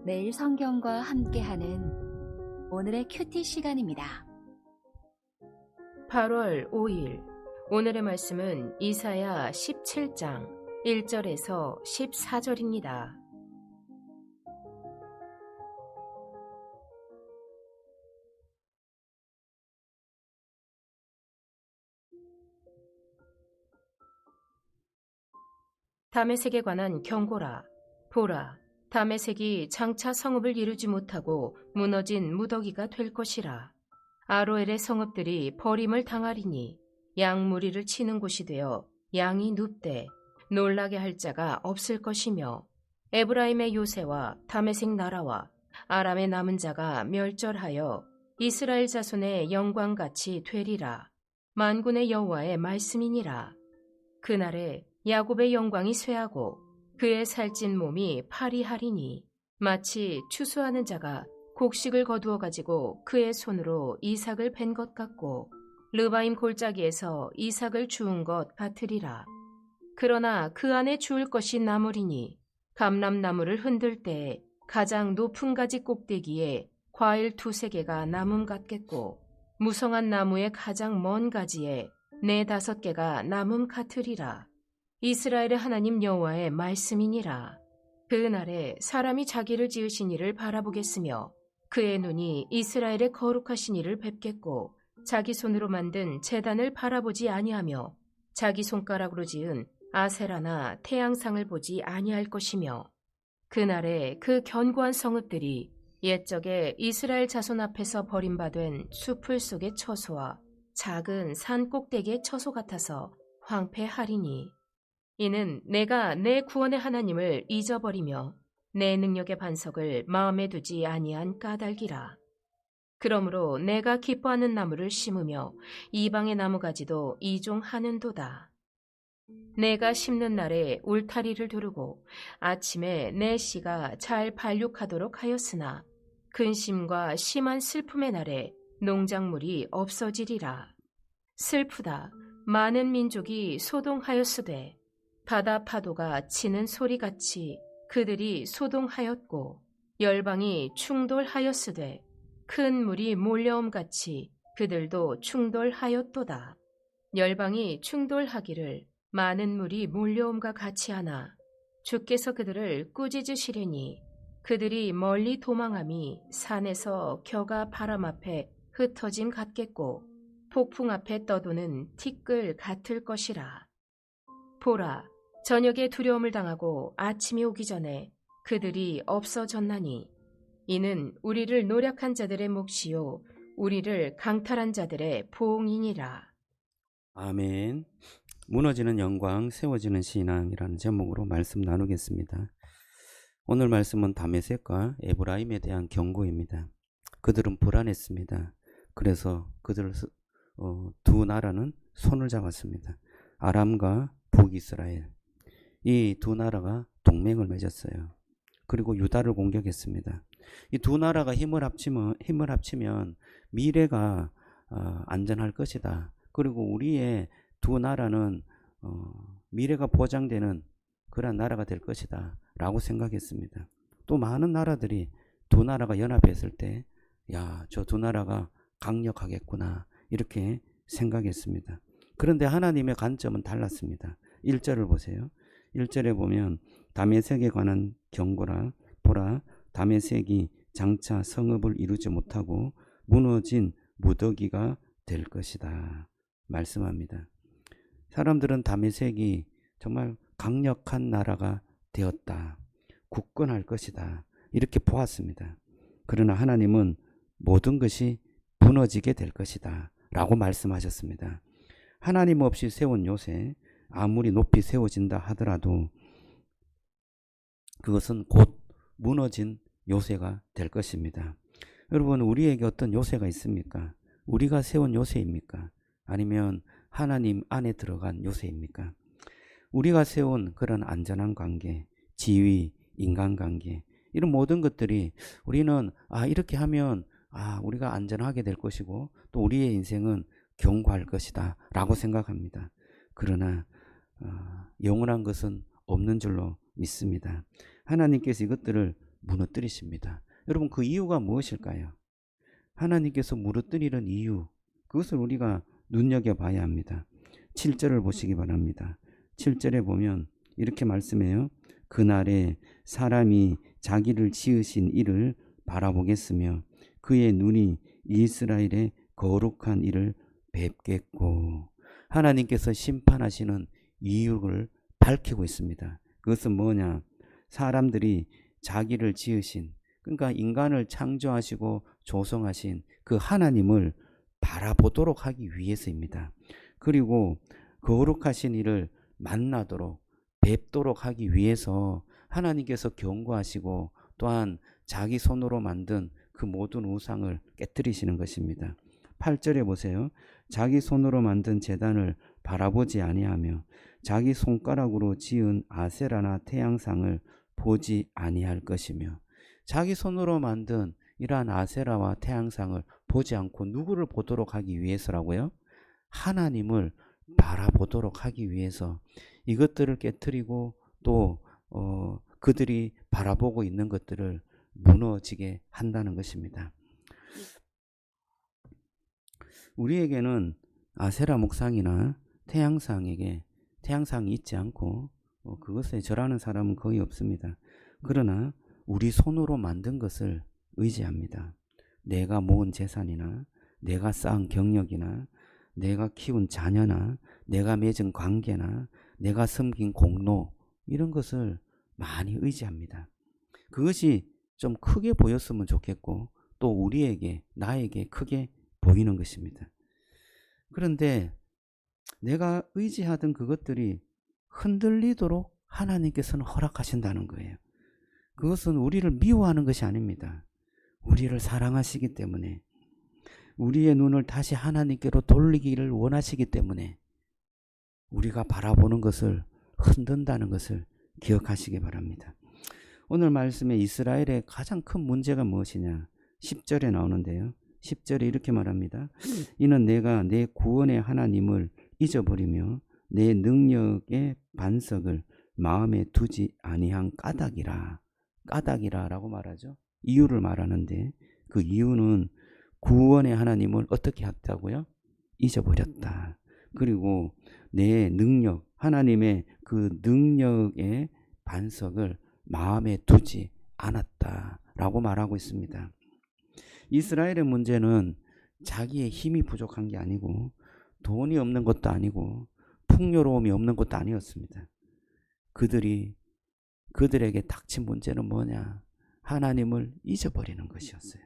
매일 성경과 함께하는 오늘의 큐티 시간입니다. 8월 5일 오늘의 말씀은 이사야 17장 1절에서 14절입니다. 다메섹에 관한 경고라. 보라, 다메섹이 장차 성읍을 이루지 못하고 무너진 무더기가 될 것이라. 아로엘의 성읍들이 버림을 당하리니 양 무리를 치는 곳이 되어 양이 눕되 놀라게 할 자가 없을 것이며, 에브라임의 요새와 다메섹 나라와 아람의 남은 자가 멸절하여 이스라엘 자손의 영광같이 되리라. 만군의 여호와의 말씀이니라. 그날에 야곱의 영광이 쇠하고 그의 살찐 몸이 파리하리니 마치 추수하는 자가 곡식을 거두어 가지고 그의 손으로 이삭을 벤 것 같고 르바임 골짜기에서 이삭을 주운 것 같으리라. 그러나 그 안에 주울 것이 남으리니 감람나무를 흔들 때에 가장 높은 가지 꼭대기에 과일 2-3개가 남음 같겠고 무성한 나무의 가장 먼 가지에 4-5개가 남음 같으리라. 이스라엘의 하나님 여호와의 말씀이니라. 그날에 사람이 자기를 지으신 이를 바라보겠으며 그의 눈이 이스라엘의 거룩하신 이를 뵙겠고 자기 손으로 만든 제단을 바라보지 아니하며 자기 손가락으로 지은 아세라나 태양상을 보지 아니할 것이며, 그날에 그 견고한 성읍들이 옛적에 이스라엘 자손 앞에서 버림받은 수풀 속의 처소와 작은 산 꼭대기의 처소 같아서 황폐하리니, 이는 내가 내 구원의 하나님을 잊어버리며 내 능력의 반석을 마음에 두지 아니한 까닭이라. 그러므로 내가 기뻐하는 나무를 심으며 이방의 나무가지도 이종하는도다. 내가 심는 날에 울타리를 두르고 아침에 내 씨가 잘 발육하도록 하였으나 근심과 심한 슬픔의 날에 농작물이 없어지리라. 슬프다. 많은 민족이 소동하였으되 바다 파도가 치는 소리같이 그들이 소동하였고 열방이 충돌하였으되 큰 물이 몰려옴같이 그들도 충돌하였도다. 열방이 충돌하기를 많은 물이 몰려옴과 같이 하나 주께서 그들을 꾸짖으시려니 그들이 멀리 도망함이 산에서 겨가 바람 앞에 흩어짐 같겠고 폭풍 앞에 떠도는 티끌 같을 것이라. 보라, 저녁에 두려움을 당하고 아침이 오기 전에 그들이 없어졌나니 이는 우리를 노력한 자들의 몫이요 우리를 강탈한 자들의 보응이니라. 아멘. 무너지는 영광, 세워지는 신앙이라는 제목으로 말씀 나누겠습니다. 오늘 말씀은 다메섹과 에브라임에 대한 경고입니다. 그들은 불안했습니다. 그래서 그들 두 나라는 손을 잡았습니다. 아람과 북이스라엘, 이 두 나라가 동맹을 맺었어요. 그리고 유다를 공격했습니다. 이 두 나라가 힘을 합치면 미래가 안전할 것이다. 그리고 우리의 두 나라는 미래가 보장되는 그런 나라가 될 것이다 라고 생각했습니다. 또 많은 나라들이 두 나라가 연합했을 때 저 두 나라가 강력하겠구나 이렇게 생각했습니다. 그런데 하나님의 관점은 달랐습니다. 1절을 보세요. 1절에 보면 다메섹에 관한 경고라. 보라, 다메섹이 장차 성읍을 이루지 못하고 무너진 무더기가 될 것이다 말씀합니다. 사람들은 다메섹이 정말 강력한 나라가 되었다, 굳건할 것이다 이렇게 보았습니다. 그러나 하나님은 모든 것이 무너지게 될 것이다 라고 말씀하셨습니다. 하나님 없이 세운 요새, 아무리 높이 세워진다 하더라도 그것은 곧 무너진 요새가 될 것입니다. 여러분, 우리에게 어떤 요새가 있습니까? 우리가 세운 요새입니까? 아니면 하나님 안에 들어간 요새입니까? 우리가 세운 그런 안전한 관계, 지위, 인간관계, 이런 모든 것들이 우리는 이렇게 하면 우리가 안전하게 될 것이고 또 우리의 인생은 견고할 것이다 라고 생각합니다. 그러나 영원한 것은 없는 줄로 믿습니다. 하나님께서 이것들을 무너뜨리십니다. 여러분, 그 이유가 무엇일까요? 하나님께서 무너뜨리는 이유, 그것을 우리가 눈여겨봐야 합니다. 7절을 보시기 바랍니다. 7절에 보면 이렇게 말씀해요. 그날에 사람이 자기를 지으신 이를 바라보겠으며 그의 눈이 이스라엘의 거룩한 이를 뵙겠고. 하나님께서 심판하시는 이유를 밝히고 있습니다. 그것은 뭐냐? 사람들이 자기를 지으신, 그러니까 인간을 창조하시고 조성하신 그 하나님을 바라보도록 하기 위해서입니다. 그리고 거룩하신 이를 만나도록 뵙도록 하기 위해서 하나님께서 경고하시고 또한 자기 손으로 만든 그 모든 우상을 깨뜨리시는 것입니다. 8절에 보세요. 자기 손으로 만든 제단을 바라보지 아니하며 자기 손가락으로 지은 아세라나 태양상을 보지 아니할 것이며. 자기 손으로 만든 이러한 아세라와 태양상을 보지 않고 누구를 보도록 하기 위해서라고요? 하나님을 바라보도록 하기 위해서. 이것들을 깨뜨리고 또 그들이 바라보고 있는 것들을 무너지게 한다는 것입니다. 우리에게는 아세라 목상이나 태양상이 있지 않고 그것에 절하는 사람은 거의 없습니다. 그러나 우리 손으로 만든 것을 의지합니다. 내가 모은 재산이나 내가 쌓은 경력이나 내가 키운 자녀나 내가 맺은 관계나 내가 섬긴 공로, 이런 것을 많이 의지합니다. 그것이 좀 크게 보였으면 좋겠고 또 우리에게, 나에게 크게 보이는 것입니다. 그런데 내가 의지하던 그것들이 흔들리도록 하나님께서는 허락하신다는 거예요. 그것은 우리를 미워하는 것이 아닙니다. 우리를 사랑하시기 때문에, 우리의 눈을 다시 하나님께로 돌리기를 원하시기 때문에 우리가 바라보는 것을 흔든다는 것을 기억하시기 바랍니다. 오늘 말씀에 이스라엘의 가장 큰 문제가 무엇이냐? 10절에 나오는데요. 10절에 이렇게 말합니다. 이는 내가 내 구원의 하나님을 잊어버리며 내 능력의 반석을 마음에 두지 아니한 까닭이라. 까닭이라라고 말하죠. 이유를 말하는데 그 이유는 구원의 하나님을 어떻게 했다고요? 잊어버렸다. 그리고 내 능력, 하나님의 그 능력의 반석을 마음에 두지 않았다라고 말하고 있습니다. 이스라엘의 문제는 자기의 힘이 부족한 게 아니고 돈이 없는 것도 아니고 풍요로움이 없는 것도 아니었습니다. 그들에게 닥친 문제는 뭐냐? 하나님을 잊어버리는 것이었어요.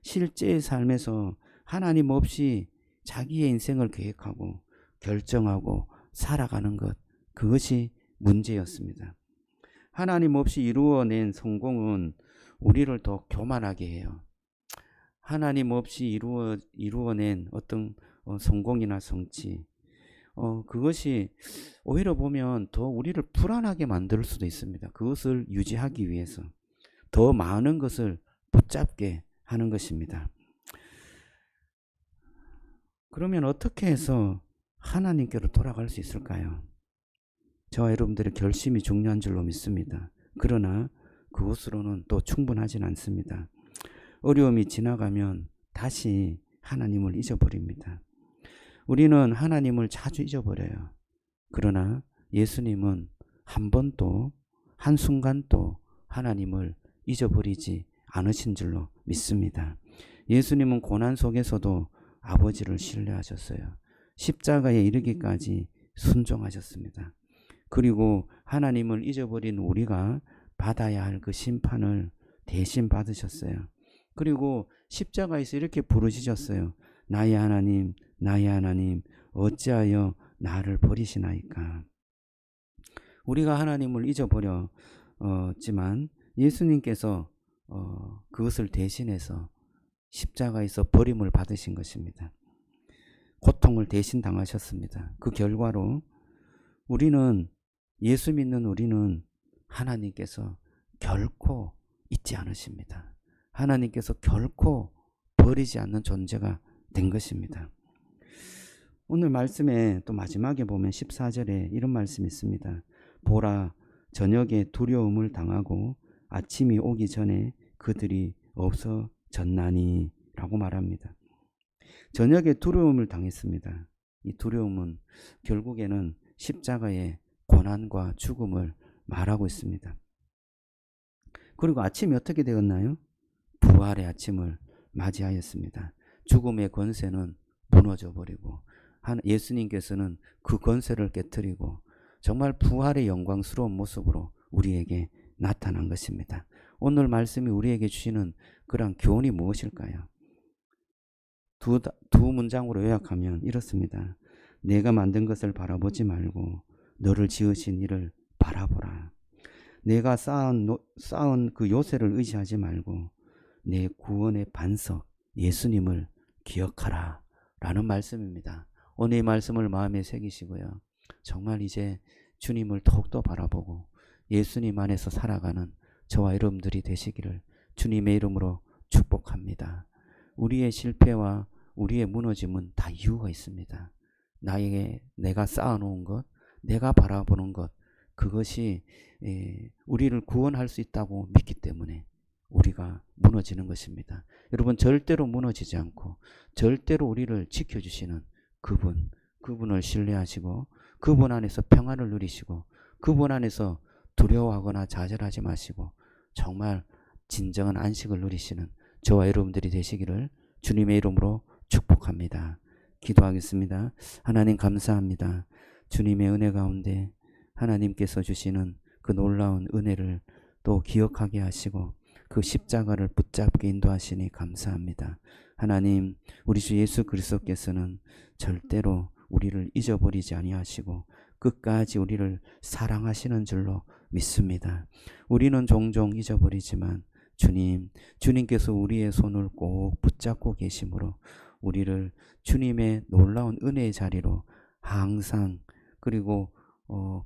실제의 삶에서 하나님 없이 자기의 인생을 계획하고 결정하고 살아가는 것, 그것이 문제였습니다. 하나님 없이 이루어낸 성공은 우리를 더 교만하게 해요. 하나님 없이 이루어낸 어떤 성공이나 성취, 그것이 오히려 보면 더 우리를 불안하게 만들 수도 있습니다. 그것을 유지하기 위해서 더 많은 것을 붙잡게 하는 것입니다. 그러면 어떻게 해서 하나님께로 돌아갈 수 있을까요? 저와 여러분들의 결심이 중요한 줄로 믿습니다. 그러나 그것으로는 또 충분하진 않습니다. 어려움이 지나가면 다시 하나님을 잊어버립니다. 우리는 하나님을 자주 잊어버려요. 그러나 예수님은 한 번도, 한순간도 하나님을 잊어버리지 않으신 줄로 믿습니다. 예수님은 고난 속에서도 아버지를 신뢰하셨어요. 십자가에 이르기까지 순종하셨습니다. 그리고 하나님을 잊어버린 우리가 받아야 할 그 심판을 대신 받으셨어요. 그리고 십자가에서 이렇게 부르짖었어요. 나의 하나님, 나의 하나님, 어찌하여 나를 버리시나이까. 우리가 하나님을 잊어버렸지만 예수님께서 그것을 대신해서 십자가에서 버림을 받으신 것입니다. 고통을 대신 당하셨습니다. 그 결과로 예수 믿는 우리는 하나님께서 결코 잊지 않으십니다. 하나님께서 결코 버리지 않는 존재가 된 것입니다. 오늘 말씀에 또 마지막에 보면 14절에 이런 말씀이 있습니다. 보라, 저녁에 두려움을 당하고 아침이 오기 전에 그들이 없어졌나니 라고 말합니다. 저녁에 두려움을 당했습니다. 이 두려움은 결국에는 십자가의 고난과 죽음을 말하고 있습니다. 그리고 아침이 어떻게 되었나요? 부활의 아침을 맞이하였습니다. 죽음의 권세는 무너져 버리고 예수님께서는 그 권세를 깨뜨리고 정말 부활의 영광스러운 모습으로 우리에게 나타난 것입니다. 오늘 말씀이 우리에게 주시는 그런 교훈이 무엇일까요? 두 문장으로 요약하면 이렇습니다. 내가 만든 것을 바라보지 말고 너를 지으신 이를 바라보라. 내가 쌓은 그 요새를 의지하지 말고 내 구원의 반석 예수님을 기억하라 라는 말씀입니다. 오늘 이 말씀을 마음에 새기시고요. 정말 이제 주님을 더욱더 바라보고 예수님 안에서 살아가는 저와 여러분들이 되시기를 주님의 이름으로 축복합니다. 우리의 실패와 우리의 무너짐은 다 이유가 있습니다. 내가 쌓아놓은 것, 내가 바라보는 것, 그것이 우리를 구원할 수 있다고 믿기 때문에 우리가 무너지는 것입니다. 여러분, 절대로 무너지지 않고 절대로 우리를 지켜주시는 그분을 신뢰하시고 그분 안에서 평안을 누리시고 그분 안에서 두려워하거나 좌절하지 마시고 정말 진정한 안식을 누리시는 저와 여러분들이 되시기를 주님의 이름으로 축복합니다. 기도하겠습니다. 하나님 감사합니다. 주님의 은혜 가운데 하나님께서 주시는 그 놀라운 은혜를 또 기억하게 하시고 그 십자가를 붙잡게 인도하시니 감사합니다. 하나님, 우리 주 예수 그리스도께서는 절대로 우리를 잊어버리지 아니하시고 끝까지 우리를 사랑하시는 줄로 믿습니다. 우리는 종종 잊어버리지만 주님께서 우리의 손을 꼭 붙잡고 계심으로 우리를 주님의 놀라운 은혜의 자리로 항상 그리고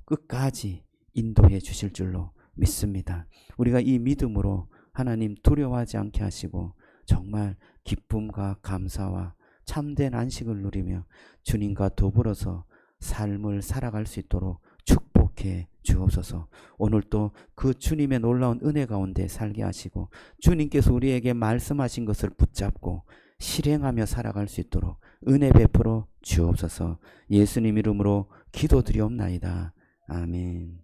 끝까지 인도해 주실 줄로 믿습니다. 우리가 이 믿음으로 하나님 두려워하지 않게 하시고 정말 기쁨과 감사와 참된 안식을 누리며 주님과 더불어서 삶을 살아갈 수 있도록 축복해 주옵소서. 오늘도 그 주님의 놀라운 은혜 가운데 살게 하시고 주님께서 우리에게 말씀하신 것을 붙잡고 실행하며 살아갈 수 있도록 은혜 베풀어 주옵소서. 예수님 이름으로 기도드리옵나이다. 아멘.